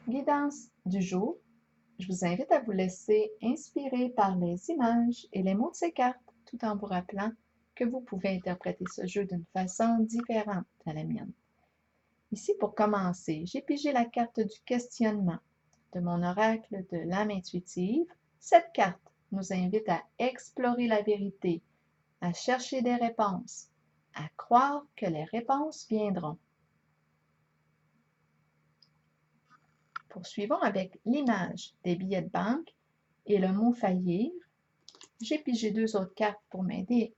Guidance du jour. Je vous invite à vous laisser inspirer par les images et les mots de ces cartes, tout en vous rappelant que vous pouvez interpréter ce jeu d'une façon différente à la mienne. Ici, pour commencer, j'ai pigé la carte du questionnement de mon oracle de l'âme intuitive. Cette carte nous invite à explorer la vérité, à chercher des réponses, à croire que les réponses viendront. Poursuivons avec l'image des billets de banque et le mot faillir. J'ai pigé deux autres cartes pour m'aider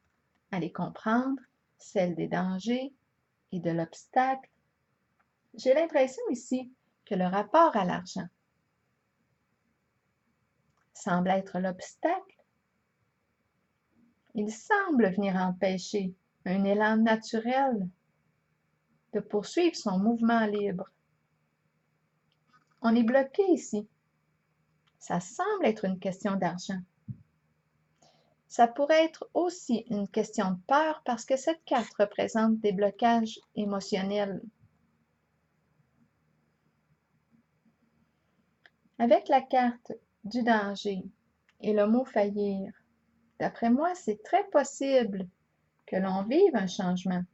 à les comprendre, celle des dangers et de l'obstacle. J'ai l'impression ici que le rapport à l'argent semble être l'obstacle. Il semble venir empêcher un élan naturel de poursuivre son mouvement libre. On est bloqué ici. Ça semble être une question d'argent. Ça pourrait être aussi une question de peur parce que cette carte représente des blocages émotionnels. Avec la carte du danger et le mot faillir, d'après moi, c'est très possible que l'on vive un changement.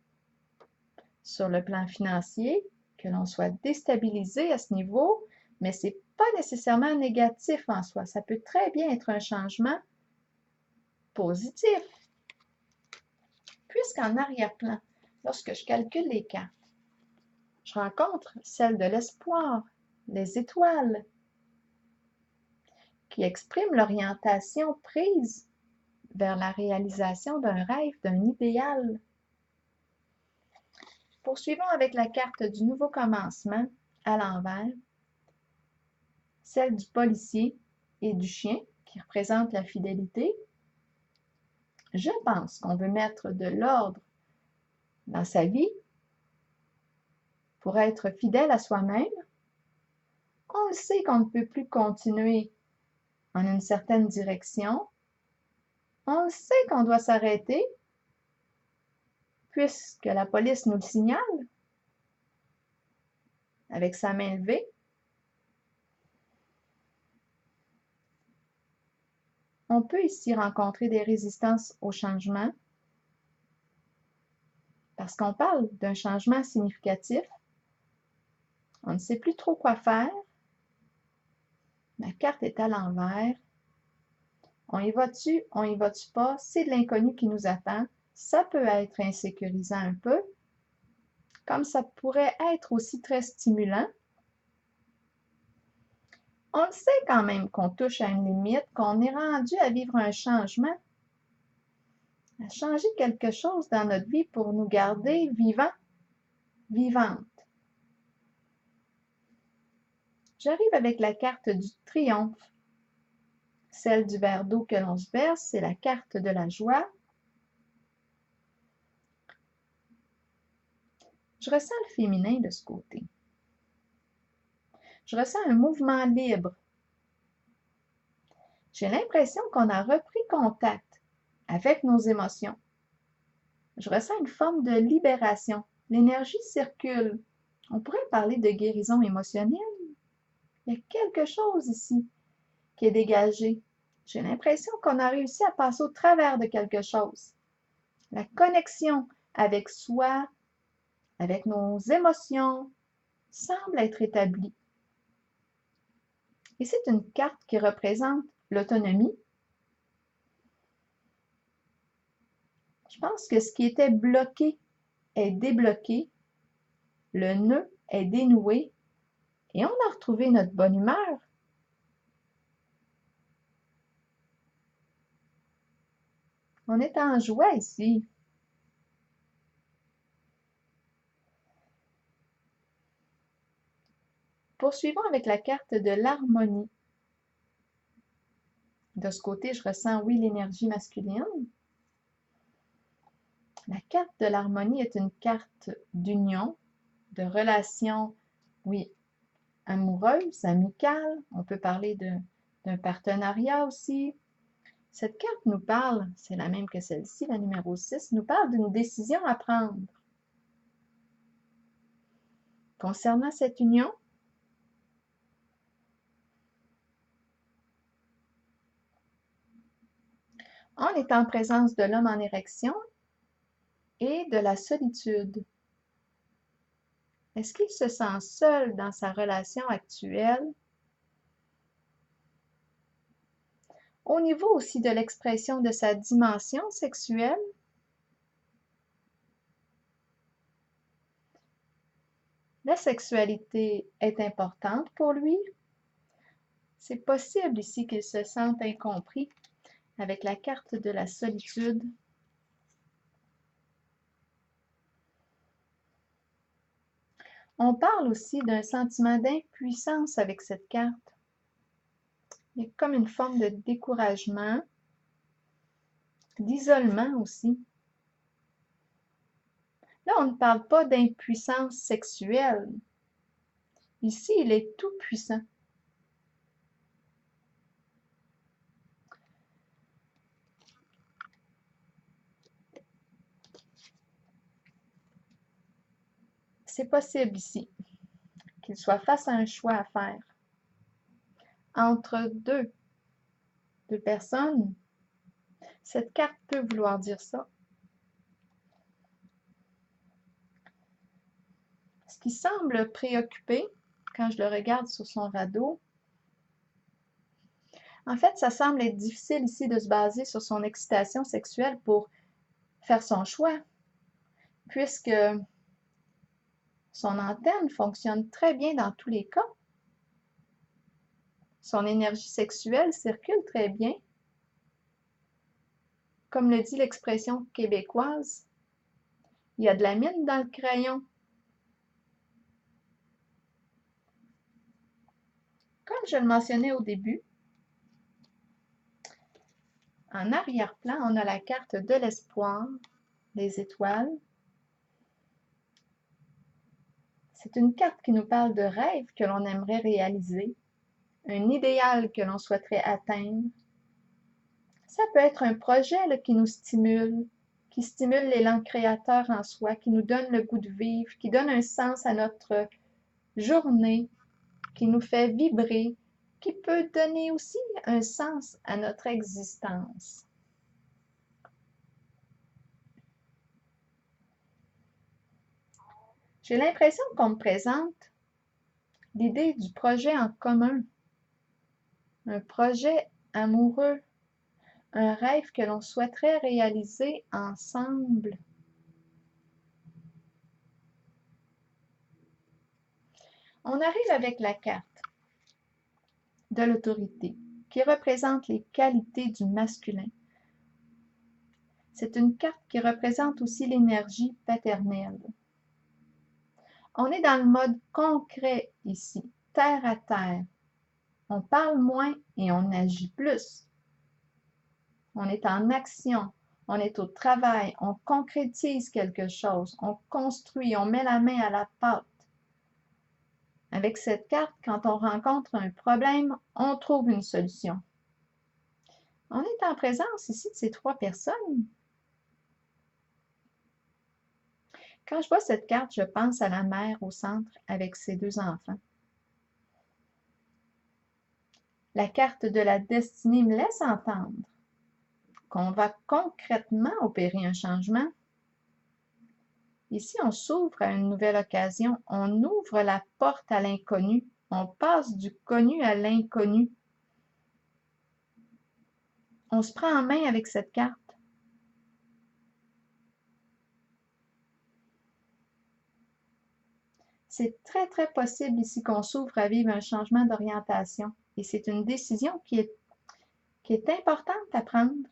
Sur le plan financier, que l'on soit déstabilisé à ce niveau, mais ce n'est pas nécessairement négatif en soi. Ça peut très bien être un changement positif. Puisqu'en arrière-plan, lorsque je calcule les cartes, je rencontre celle de l'espoir, les étoiles, qui expriment l'orientation prise vers la réalisation d'un rêve, d'un idéal. Poursuivons avec la carte du nouveau commencement à l'envers, celle du policier et du chien qui représente la fidélité. Je pense qu'on veut mettre de l'ordre dans sa vie pour être fidèle à soi-même. On le sait qu'on ne peut plus continuer en une certaine direction. On le sait qu'on doit s'arrêter puisque la police nous le signale avec sa main levée. On peut ici rencontrer des résistances au changement parce qu'on parle d'un changement significatif. On ne sait plus trop quoi faire. Ma carte est à l'envers. On y va-tu, on y va-tu pas? C'est de l'inconnu qui nous attend. Ça peut être insécurisant un peu, comme ça pourrait être aussi très stimulant. On le sait quand même qu'on touche à une limite, qu'on est rendu à vivre un changement, à changer quelque chose dans notre vie pour nous garder vivants, vivantes. J'arrive avec la carte du triomphe. Celle du verre d'eau que l'on se verse, c'est la carte de la joie. Je ressens le féminin de ce côté. Je ressens un mouvement libre. J'ai l'impression qu'on a repris contact avec nos émotions. Je ressens une forme de libération. L'énergie circule. On pourrait parler de guérison émotionnelle. Il y a quelque chose ici qui est dégagé. J'ai l'impression qu'on a réussi à passer au travers de quelque chose. La connexion avec soi, avec nos émotions, semble être établie. Et c'est une carte qui représente l'autonomie. Je pense que ce qui était bloqué est débloqué, le nœud est dénoué et on a retrouvé notre bonne humeur. On est en joie ici. Poursuivons avec la carte de l'harmonie. De ce côté, je ressens, oui, l'énergie masculine. La carte de l'harmonie est une carte d'union, de relation, oui, amoureuse, amicale. On peut parler d'un partenariat aussi. Cette carte nous parle, c'est la même que celle-ci, la numéro 6, nous parle d'une décision à prendre. Concernant cette union, On est en présence de l'homme en érection et de la solitude. Est-ce qu'il se sent seul dans sa relation actuelle? Au niveau aussi de l'expression de sa dimension sexuelle, la sexualité est importante pour lui. C'est possible ici qu'il se sente incompris avec la carte de la solitude. On parle aussi d'un sentiment d'impuissance avec cette carte. Il y a comme une forme de découragement, d'isolement aussi. Là, on ne parle pas d'impuissance sexuelle. Ici, il est tout puissant. C'est possible ici qu'il soit face à un choix à faire entre deux personnes. Cette carte peut vouloir dire ça. Ce qui semble préoccupé quand je le regarde sur son radeau, en fait, ça semble être difficile ici de se baser sur son excitation sexuelle pour faire son choix, puisque son antenne fonctionne très bien dans tous les cas. Son énergie sexuelle circule très bien. Comme le dit l'expression québécoise, il y a de la mine dans le crayon. Comme je le mentionnais au début, en arrière-plan, on a la carte de l'espoir, des étoiles. C'est une carte qui nous parle de rêves que l'on aimerait réaliser, un idéal que l'on souhaiterait atteindre. Ça peut être un projet là, qui stimule l'élan créateur en soi, qui nous donne le goût de vivre, qui donne un sens à notre journée, qui nous fait vibrer, qui peut donner aussi un sens à notre existence. J'ai l'impression qu'on me présente l'idée du projet en commun, un projet amoureux, un rêve que l'on souhaiterait réaliser ensemble. On arrive avec la carte de l'autorité qui représente les qualités du masculin. C'est une carte qui représente aussi l'énergie paternelle. On est dans le mode concret ici, terre à terre. On parle moins et on agit plus. On est en action, on est au travail, on concrétise quelque chose, on construit, on met la main à la pâte. Avec cette carte, quand on rencontre un problème, on trouve une solution. On est en présence ici de ces trois personnes. Quand je vois cette carte, je pense à la mère au centre avec ses deux enfants. La carte de la destinée me laisse entendre qu'on va concrètement opérer un changement. Ici, on s'ouvre à une nouvelle occasion, on ouvre la porte à l'inconnu, on passe du connu à l'inconnu. On se prend en main avec cette carte. C'est très, très possible ici qu'on s'ouvre à vivre un changement d'orientation. Et c'est une décision qui est importante à prendre,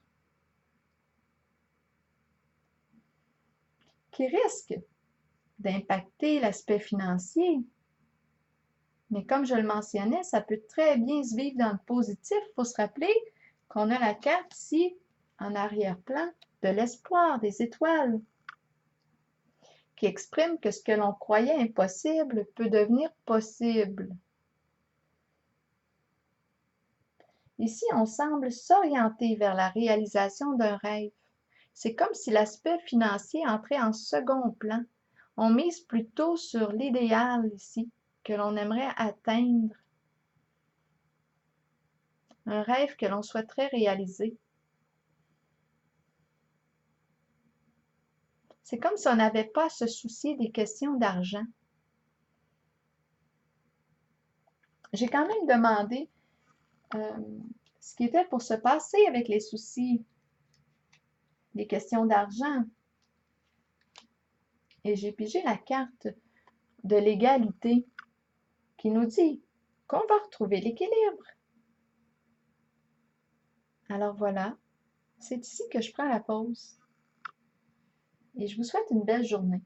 qui risque d'impacter l'aspect financier. Mais comme je le mentionnais, ça peut très bien se vivre dans le positif. Il faut se rappeler qu'on a la carte ici, en arrière-plan, de l'espoir, des étoiles, qui exprime que ce que l'on croyait impossible peut devenir possible. Ici, on semble s'orienter vers la réalisation d'un rêve. C'est comme si l'aspect financier entrait en second plan. On mise plutôt sur l'idéal ici, que l'on aimerait atteindre. Un rêve que l'on souhaiterait réaliser. C'est comme si on n'avait pas à se soucier des questions d'argent. J'ai quand même demandé ce qui était pour se passer avec les soucis, les questions d'argent. Et j'ai pigé la carte de l'égalité qui nous dit qu'on va retrouver l'équilibre. Alors voilà, c'est ici que je prends la pause. Et je vous souhaite une belle journée.